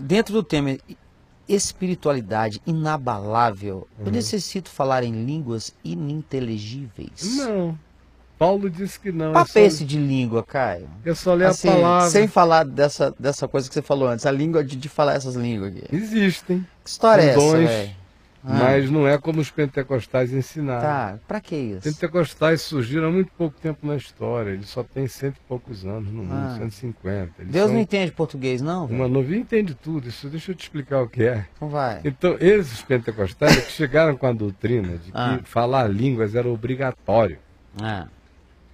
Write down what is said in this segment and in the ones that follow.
Dentro do tema espiritualidade inabalável, eu necessito falar em línguas ininteligíveis? Não. Paulo disse que não. Papo é esse de língua, Caio? É só ler Assim, a palavra. sem falar dessa coisa que você falou antes, a língua de falar essas línguas aqui. Existem. Que história é essa, dons, velho? mas não é como os pentecostais ensinaram. Tá, pra que isso? Pentecostais surgiram há muito pouco tempo na história. Eles só têm 100 e poucos anos no mundo, 150. Eles Deus são não entende português, não? uma novinha entende tudo. Isso deixa eu te explicar o que é. Então vai. Então, esses pentecostais que chegaram com a doutrina de que falar línguas era obrigatório.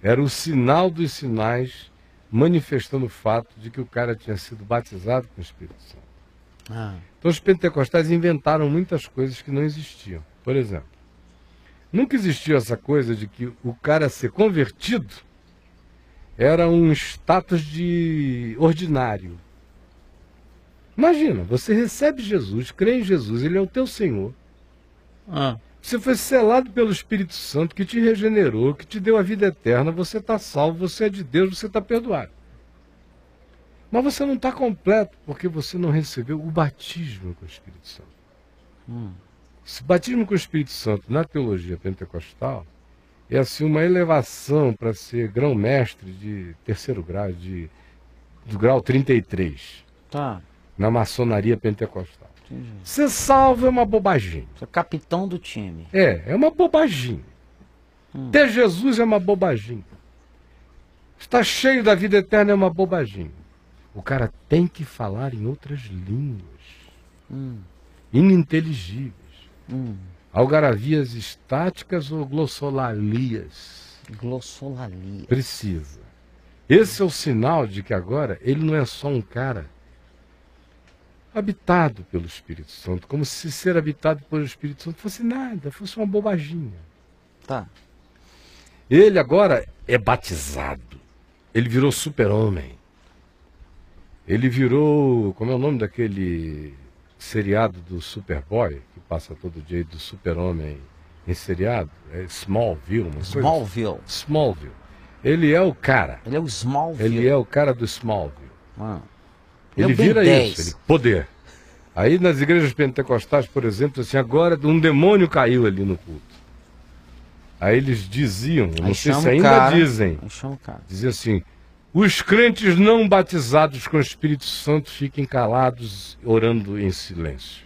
Era o sinal dos sinais, manifestando o fato de que o cara tinha sido batizado com o Espírito Santo. Então os pentecostais inventaram muitas coisas que não existiam. Por exemplo, nunca existiu essa coisa de que o cara ser convertido era um status de ordinário. Imagina, você recebe Jesus, crê em Jesus, ele é o teu Senhor. Você foi selado pelo Espírito Santo que te regenerou, que te deu a vida eterna, você está salvo, você é de Deus, você está perdoado. Mas você não está completo porque você não recebeu o batismo com o Espírito Santo. Esse batismo com o Espírito Santo na teologia pentecostal é assim uma elevação para ser grão-mestre de terceiro grau, do grau 33, na maçonaria pentecostal. Ser salvo é uma bobagem. Você é capitão do time. É uma bobagem. Ter Jesus é uma bobagem. Estar cheio da vida eterna é uma bobagem. O cara tem que falar em outras línguas. Ininteligíveis. Algaravias estáticas ou glossolalias? Glossolalia. Precisa. Esse é o sinal de que agora ele não é só um cara habitado pelo Espírito Santo, como se ser habitado pelo Espírito Santo fosse nada, fosse uma bobaginha. Ele agora é batizado. Ele virou super-homem. Ele virou, como é o nome daquele seriado do Superboy, que passa todo dia do super-homem em seriado? É Smallville. Smallville. Ele é o cara. Ele é o Smallville. Ele é o cara do Smallville. Ele vira isso, ele, poder. Aí nas igrejas pentecostais, por exemplo, assim, agora um demônio caiu ali no culto. Aí eles diziam, não sei se ainda dizem, diziam assim, os crentes não batizados com o Espírito Santo fiquem calados, orando em silêncio.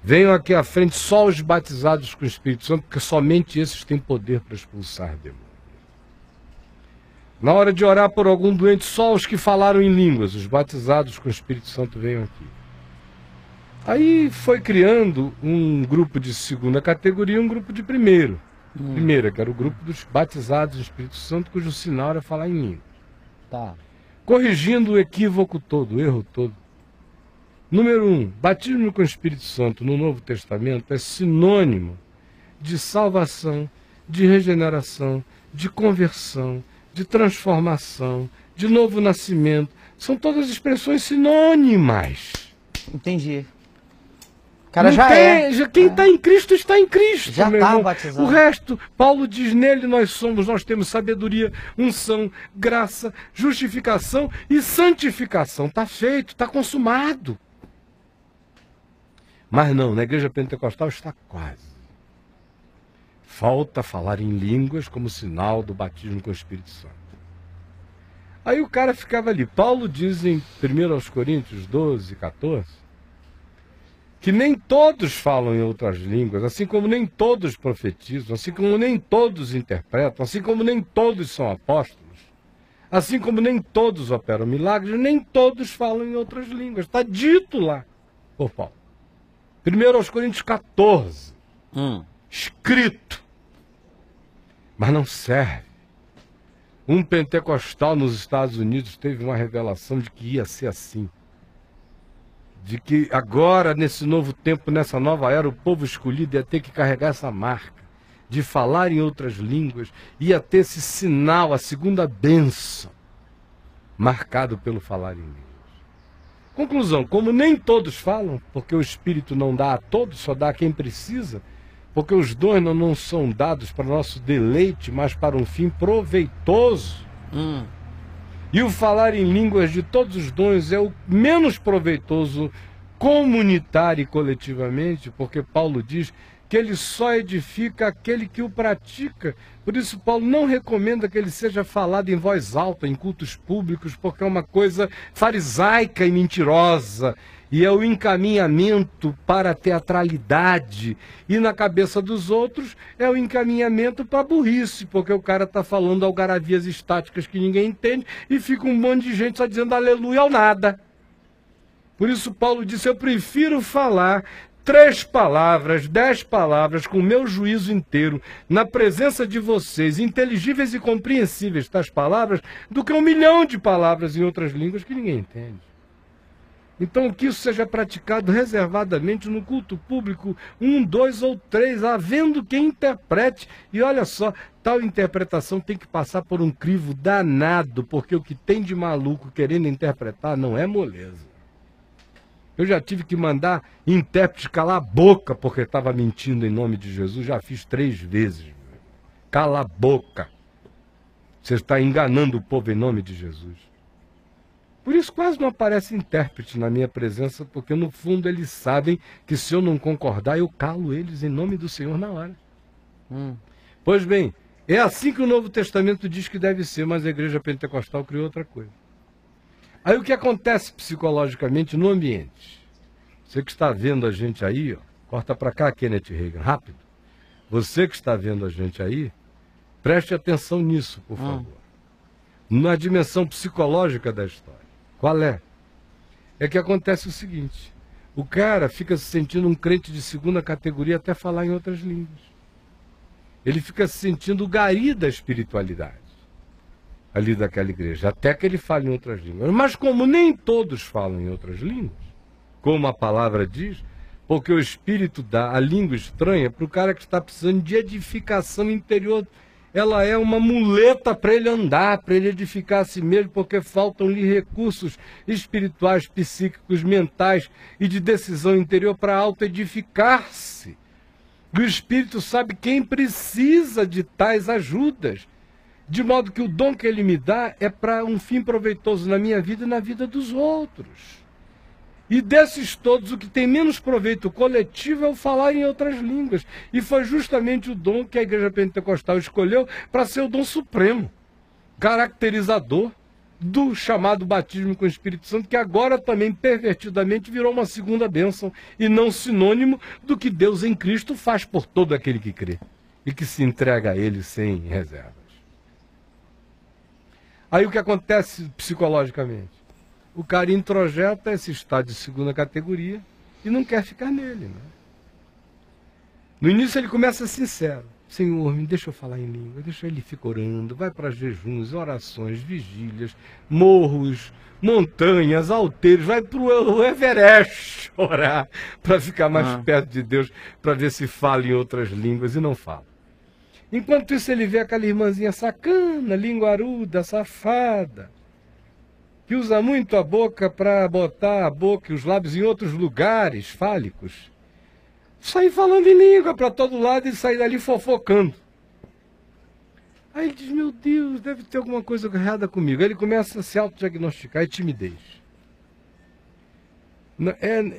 Venham aqui à frente só os batizados com o Espírito Santo, porque somente esses têm poder para expulsar demônios. Na hora de orar por algum doente, só os que falaram em línguas, os batizados com o Espírito Santo, venham aqui. Aí foi criando um grupo de segunda categoria e um grupo de primeira, que era o grupo dos batizados do Espírito Santo, cujo sinal era falar em línguas. Corrigindo o equívoco todo, o erro todo. Número 1, batismo com o Espírito Santo no Novo Testamento é sinônimo de salvação, de regeneração, de conversão, de transformação, de novo nascimento. São todas expressões sinônimas. Entendi. O cara Quem está em Cristo está em Cristo. Já está batizado. O resto, Paulo diz, nele nós temos sabedoria, unção, graça, justificação e santificação. Está feito, está consumado. Mas não, na igreja pentecostal está quase. Falta falar em línguas como sinal do batismo com o Espírito Santo. Aí o cara ficava ali. Paulo diz em 1 Coríntios 12, 14, que nem todos falam em outras línguas, assim como nem todos profetizam, assim como nem todos interpretam, assim como nem todos são apóstolos, assim como nem todos operam milagres, nem todos falam em outras línguas. Está dito lá por Paulo. 1 Coríntios 14, escrito. Mas não serve. Um pentecostal nos Estados Unidos teve uma revelação de que ia ser assim. De que agora, nesse novo tempo, nessa nova era, o povo escolhido ia ter que carregar essa marca de falar em outras línguas, ia ter esse sinal, a segunda bênção, marcado pelo falar em línguas. Conclusão, como nem todos falam, porque o Espírito não dá a todos, só dá a quem precisa, porque os dons não são dados para nosso deleite, mas para um fim proveitoso. E o falar em línguas de todos os dons é o menos proveitoso comunitário e coletivamente, porque Paulo diz que ele só edifica aquele que o pratica. Por isso Paulo não recomenda que ele seja falado em voz alta, em cultos públicos, porque é uma coisa farisaica e mentirosa, e é o encaminhamento para a teatralidade, e na cabeça dos outros é o encaminhamento para a burrice, porque o cara está falando algaravias estáticas que ninguém entende, e fica um monte de gente só dizendo aleluia ao nada. Por isso Paulo disse, eu prefiro falar 3 palavras, 10 palavras, com o meu juízo inteiro, na presença de vocês, inteligíveis e compreensíveis tais palavras, do que 1 milhão de palavras em outras línguas que ninguém entende. Então, que isso seja praticado reservadamente no culto público, 1, 2 ou 3, havendo quem interprete. E olha só, tal interpretação tem que passar por um crivo danado, porque o que tem de maluco querendo interpretar não é moleza. Eu já tive que mandar intérprete calar a boca porque estava mentindo em nome de Jesus. Já fiz 3 vezes. Cala a boca. Você está enganando o povo em nome de Jesus. Por isso quase não aparece intérprete na minha presença, porque no fundo eles sabem que se eu não concordar, eu calo eles em nome do Senhor na hora. Pois bem, é assim que o Novo Testamento diz que deve ser, mas a igreja pentecostal criou outra coisa. Aí o que acontece psicologicamente no ambiente? Você que está vendo a gente aí, ó, corta para cá, Kenneth Reagan, rápido. Você que está vendo a gente aí, preste atenção nisso, por favor. Na dimensão psicológica da história. Qual é? É que acontece o seguinte, o cara fica se sentindo um crente de 2ª categoria até falar em outras línguas. Ele fica se sentindo o gari da espiritualidade ali daquela igreja, até que ele fale em outras línguas. Mas como nem todos falam em outras línguas, como a palavra diz, porque o Espírito dá a língua estranha para o cara que está precisando de edificação interior. Ela é uma muleta para ele andar, para ele edificar a si mesmo, porque faltam-lhe recursos espirituais, psíquicos, mentais e de decisão interior para auto-edificar-se. E o Espírito sabe quem precisa de tais ajudas. De modo que o dom que ele me dá é para um fim proveitoso na minha vida e na vida dos outros. E desses todos, o que tem menos proveito coletivo é o falar em outras línguas. E foi justamente o dom que a Igreja Pentecostal escolheu para ser o dom supremo, caracterizador do chamado batismo com o Espírito Santo, que agora também pervertidamente virou uma segunda bênção e não sinônimo do que Deus em Cristo faz por todo aquele que crê e que se entrega a Ele sem reservas. Aí o que acontece psicologicamente? O cara introjeta esse estado de 2ª categoria e não quer ficar nele, né? No início ele começa sincero. Senhor, me deixa eu falar em língua, deixa ele ficar orando, vai para jejuns, orações, vigílias, morros, montanhas, alteiros, vai para o Everest orar para ficar mais perto de Deus, para ver se fala em outras línguas, e não fala. Enquanto isso ele vê aquela irmãzinha sacana, linguaruda, safada, que usa muito a boca para botar a boca e os lábios em outros lugares fálicos, sair falando em língua para todo lado e sair dali fofocando. Aí ele diz, meu Deus, deve ter alguma coisa errada comigo. Aí ele começa a se autodiagnosticar, é timidez.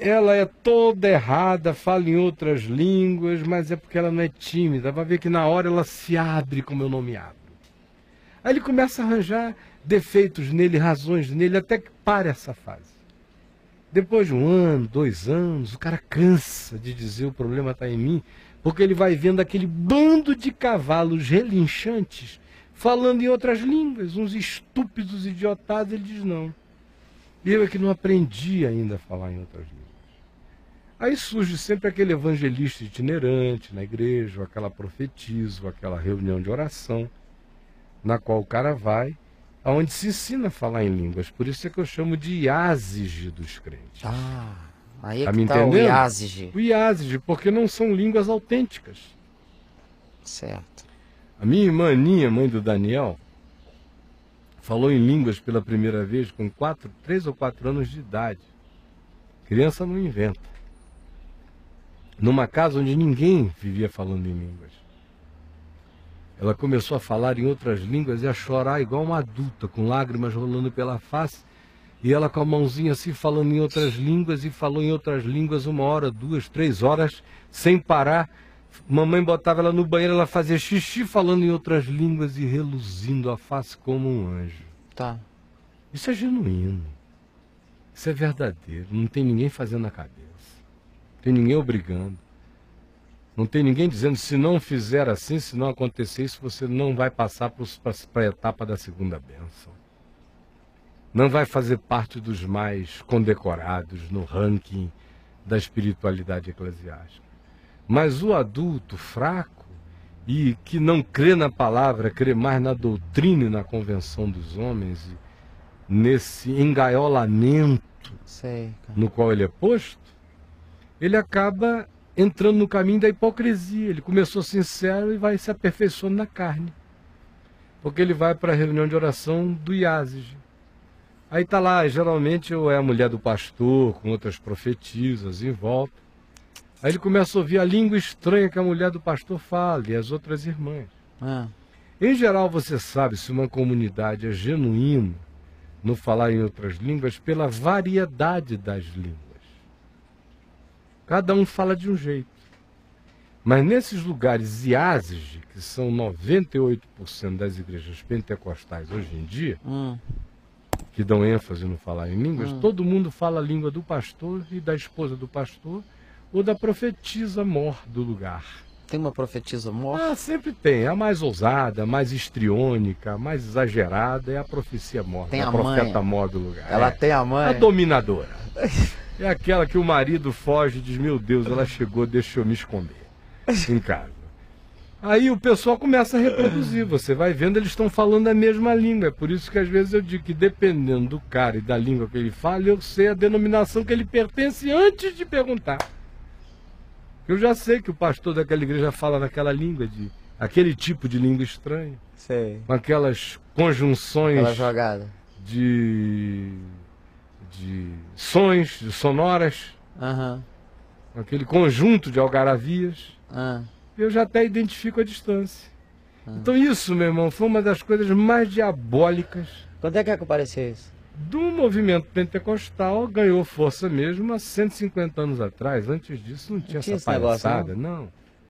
Ela é toda errada, fala em outras línguas, mas é porque ela não é tímida. Vai ver que na hora ela se abre como eu não me abro. Aí ele começa a arranjar defeitos nele, razões nele, até que para essa fase. Depois de 1 ano, 2 anos, o cara cansa de dizer o problema está em mim, porque ele vai vendo aquele bando de cavalos relinchantes falando em outras línguas, uns estúpidos idiotados. Ele diz, não, eu é que não aprendi ainda a falar em outras línguas. Aí surge sempre aquele evangelista itinerante na igreja, ou aquela profetisa, ou aquela reunião de oração, na qual o cara vai, onde se ensina a falar em línguas. Por isso é que eu chamo de iásige dos crentes. Aí é Tá que me tá o entendendo? iásige. O iásige, porque não são línguas autênticas. Certo. A minha irmã Aninha, mãe do Daniel, falou em línguas pela primeira vez com 3 ou 4 anos de idade. Criança não inventa. Numa casa onde ninguém vivia falando em línguas. ela começou a falar em outras línguas e a chorar igual uma adulta, com lágrimas rolando pela face. E ela com a mãozinha assim falando em outras línguas, e falou em outras línguas 1 hora, 2, 3 horas, sem parar. Mamãe botava ela no banheiro, ela fazia xixi falando em outras línguas e reluzindo a face como um anjo. Tá. Isso é genuíno. Isso é verdadeiro. Não tem ninguém fazendo a cabeça. Não tem ninguém obrigando. Não tem ninguém dizendo, se não fizer assim, se não acontecer isso, você não vai passar para a etapa da segunda bênção. Não vai fazer parte dos mais condecorados no ranking da espiritualidade eclesiástica. Mas o adulto fraco e que não crê na palavra, crê mais na doutrina e na convenção dos homens, e nesse engaiolamento no qual ele é posto, ele acaba entrando no caminho da hipocrisia. Ele começou sincero e vai se aperfeiçoando na carne. Porque ele vai para a reunião de oração do IASIS. Aí está lá, geralmente, ou é a mulher do pastor, com outras profetisas em volta. Aí ele começa a ouvir a língua estranha que a mulher do pastor fala e as outras irmãs. Em geral, você sabe se uma comunidade é genuína no falar em outras línguas pela variedade das línguas. Cada um fala de um jeito. Mas nesses lugares IASIS, que são 98% das igrejas pentecostais hoje em dia, que dão ênfase no falar em línguas, todo mundo fala a língua do pastor e da esposa do pastor, ou da profetisa mor do lugar. Tem uma profetisa mor? Sempre tem. A mais ousada, a mais histriônica, a mais exagerada é a profecia mor, tem a profeta mor do lugar. Ela tem a mãe. A dominadora. É aquela que o marido foge e diz, meu Deus, ela chegou, deixa eu me esconder em casa. Aí o pessoal começa a reproduzir, você vai vendo, eles estão falando a mesma língua. É por isso que às vezes eu digo que dependendo do cara e da língua que ele fala, eu sei a denominação que ele pertence antes de perguntar. Eu já sei que o pastor daquela igreja fala naquela língua, aquele tipo de língua estranha. Sei. Com aquelas conjunções de sons, de sonoras, aquele conjunto de algaravias. Eu já até identifico a distância. Então isso, meu irmão, foi uma das coisas mais diabólicas. Quando é que apareceu isso? Do movimento pentecostal, ganhou força mesmo há 150 anos atrás. Antes disso não tinha essa palhaçada, não.